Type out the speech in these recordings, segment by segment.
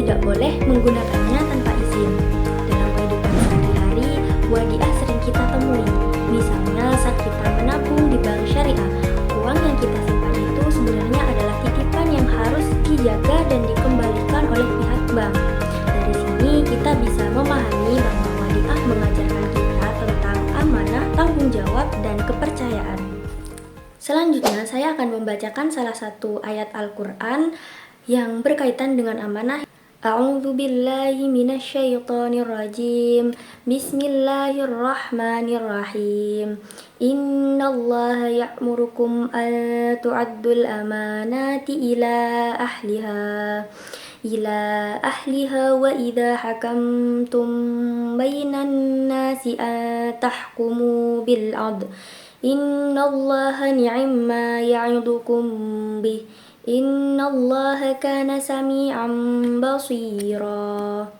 tidak boleh menggunakannya tanpa izin. Dalam kehidupan sehari-hari, wadiah sering kita temui. Misalnya saat kita menabung di bank syariah, uang yang kita simpan itu sebenarnya adalah titipan yang harus dijaga dan dikembalikan oleh pihak bank. Dari sini kita bisa memahami bahwa wadiah mengajarkan kita tentang amanah, tanggung jawab, dan kepercayaan. Selanjutnya, saya akan membacakan salah satu ayat Al-Quran yang berkaitan dengan amanah. A'udzu billahi minasyaitonir rajim. Bismillahirrahmanirrahim. Innallaha ya'murukum an tu'addul amanati ila ahliha wa idza hakamtum bainan nasi an tahkumu bil 'adl. Innallaha ni'ma ya'idukum bih. Innallaha kana sami'an basira.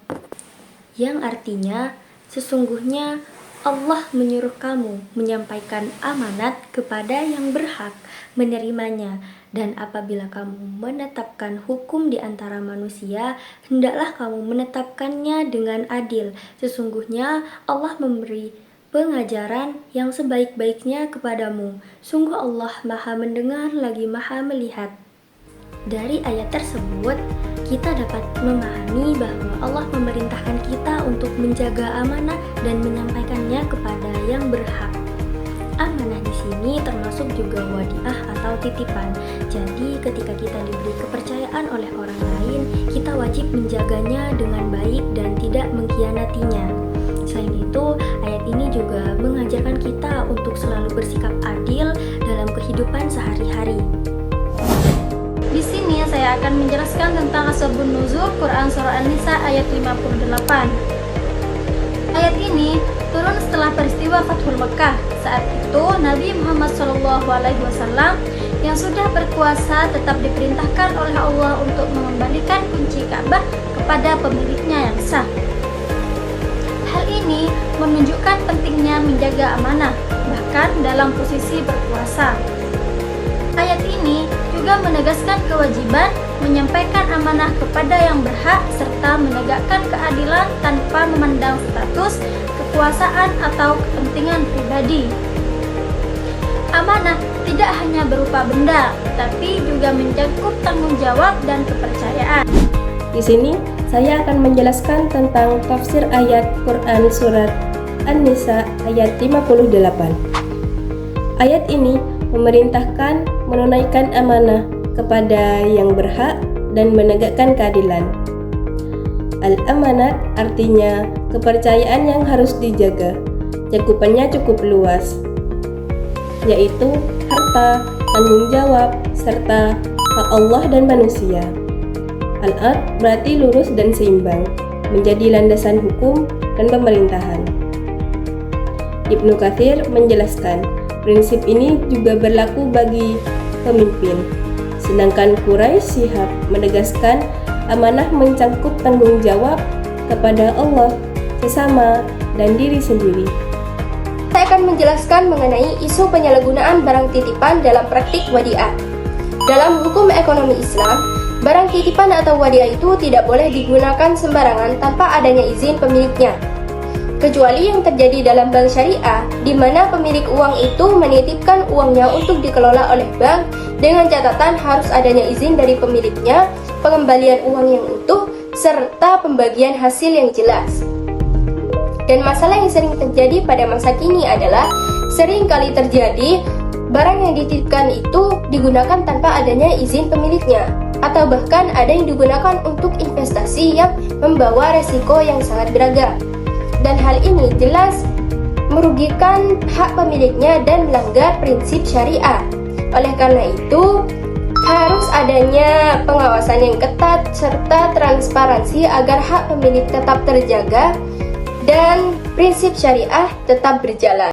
Yang artinya, sesungguhnya Allah menyuruh kamu menyampaikan amanat kepada yang berhak menerimanya, dan apabila kamu menetapkan hukum di antara manusia, hendaklah kamu menetapkannya dengan adil. Sesungguhnya Allah memberi pengajaran yang sebaik-baiknya kepadamu. Sungguh Allah Maha mendengar lagi Maha melihat. Dari ayat tersebut, kita dapat memahami bahwa Allah memerintahkan kita untuk menjaga amanah dan menyampaikannya kepada yang berhak. Amanah di sini termasuk juga wadiah atau titipan. Jadi, ketika kita diberi kepercayaan oleh orang lain, kita wajib menjaganya dengan baik dan tidak mengkhianatinya. Selain itu, ayat ini juga mengajarkan kita untuk selalu bersikap adil dalam kehidupan sehari-hari. Di sini saya akan menjelaskan tentang asbabun nuzul Quran surah An-Nisa ayat 58. Ayat ini turun setelah peristiwa Fathul Mekkah. Saat itu Nabi Muhammad SAW yang sudah berkuasa tetap diperintahkan oleh Allah untuk mengembalikan kunci Ka'bah kepada pemiliknya yang sah. Hal ini menunjukkan pentingnya menjaga amanah, bahkan dalam posisi berkuasa. Ayat ini juga menegaskan kewajiban menyampaikan amanah kepada yang berhak serta menegakkan keadilan tanpa memandang status, kekuasaan, atau kepentingan pribadi. Amanah tidak hanya berupa benda, tapi juga mencakup tanggung jawab dan kepercayaan. Di sini saya akan menjelaskan tentang tafsir ayat Quran surat An-Nisa ayat 58. Ayat ini memerintahkan menunaikan amanah kepada yang berhak dan menegakkan keadilan. Al-amanat artinya kepercayaan yang harus dijaga. Cakupannya cukup luas, yaitu harta, tanggung jawab, serta hak Allah dan manusia. Al-ad berarti lurus dan seimbang, menjadi landasan hukum dan pemerintahan. Ibnu Katsir menjelaskan, prinsip ini juga berlaku bagi pemimpin. Sedangkan Quraisy Shihab menegaskan amanah mencangkup tanggung jawab kepada Allah, sesama, dan diri sendiri. Saya akan menjelaskan mengenai isu penyalahgunaan barang titipan dalam praktik wadiah. Dalam hukum ekonomi Islam, barang titipan atau wadiah itu tidak boleh digunakan sembarangan tanpa adanya izin pemiliknya. Kecuali yang terjadi dalam bank syariah, di mana pemilik uang itu menitipkan uangnya untuk dikelola oleh bank dengan catatan harus adanya izin dari pemiliknya, pengembalian uang yang utuh, serta pembagian hasil yang jelas. Dan masalah yang sering terjadi pada masa kini adalah sering kali terjadi barang yang dititipkan itu digunakan tanpa adanya izin pemiliknya, atau bahkan ada yang digunakan untuk investasi yang membawa resiko yang sangat beragam. Dan hal ini jelas merugikan hak pemiliknya dan melanggar prinsip syariah. Oleh karena itu, harus adanya pengawasan yang ketat serta transparansi agar hak pemilik tetap terjaga dan prinsip syariah tetap berjalan.